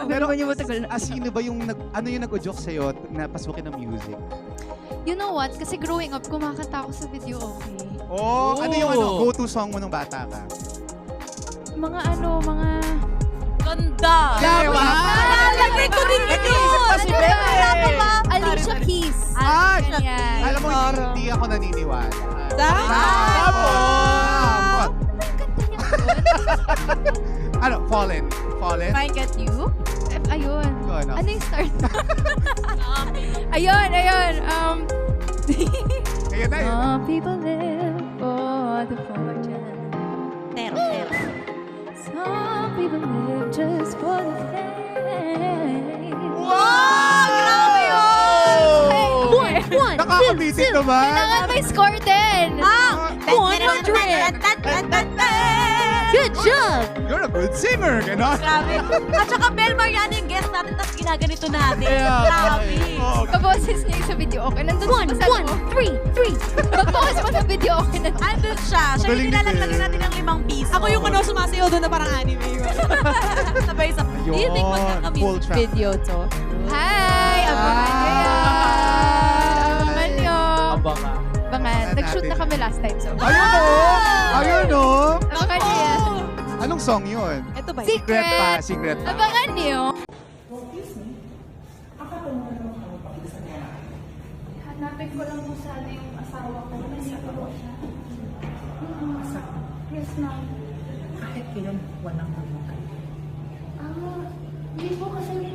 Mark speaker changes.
Speaker 1: Pero
Speaker 2: Pero matagal na.
Speaker 1: sino ba yung ano yung nag-udyok sa'yo na pasukin ng music?
Speaker 2: You know what? Kasi growing up, kumakanta ako sa video okay.
Speaker 1: Oh, ano yung go-to song mo nung bata ka?
Speaker 2: Mga
Speaker 3: Ganda!
Speaker 1: Diba?
Speaker 3: Lagay ko din yun!
Speaker 4: Pa si Bebe!
Speaker 2: Alicia Keys.
Speaker 1: Ah,
Speaker 2: Ganyan.
Speaker 1: alam mo, hindi ako naniniwala.
Speaker 4: Tapos!
Speaker 1: Ano, Fallen? Fallen?
Speaker 3: If I get you?
Speaker 2: Ayun.
Speaker 1: Ano?
Speaker 2: Ano yung start? ayun.
Speaker 1: Kaya na yun.
Speaker 2: Some people live for the fortune.
Speaker 3: Tero.
Speaker 2: Some people live just for the fame.
Speaker 3: Wow! Grabe yun!
Speaker 2: One,
Speaker 1: Nakakabitin naman.
Speaker 2: Kailangan may score din.
Speaker 3: 100!
Speaker 2: Good job!
Speaker 1: You're a good singer, gano'n?
Speaker 3: Grabe. At saka Bel Mariano yung guest natin, tapos ginaganito natin.
Speaker 1: Yeah.
Speaker 3: Grabe.
Speaker 1: Oh,
Speaker 2: Kaboses niya yung sa video okay. Nandun siya sa three. Pag-pause mo sa video okay na.
Speaker 3: Andun siya. Siya
Speaker 1: Magaling
Speaker 3: yung
Speaker 1: din
Speaker 3: nilalaglagan
Speaker 1: eh.
Speaker 3: natin ng 5 piso.
Speaker 4: Ako yung sumasayaw doon na parang anime.
Speaker 3: Sabay sa... Do you think
Speaker 1: Full
Speaker 3: magkaka-music
Speaker 1: track.
Speaker 3: video to?
Speaker 2: Hi! Abangan nyo yan! Abangan nyo!
Speaker 5: Abangan.
Speaker 2: Abangan. Nag-shoot na kami last time. So.
Speaker 1: Ayun o! Ayun o!
Speaker 2: Abangan nyo yan.
Speaker 1: Anong song yun?
Speaker 4: Ito ba?
Speaker 1: Secret pa, secret pa.
Speaker 2: Abangan nyo. Hanapin ko lang po sana yung asawa ko. Nasa ko siya. Yes, ma'am.
Speaker 6: Kahit kailan walang nabukan.
Speaker 2: Hindi po kasi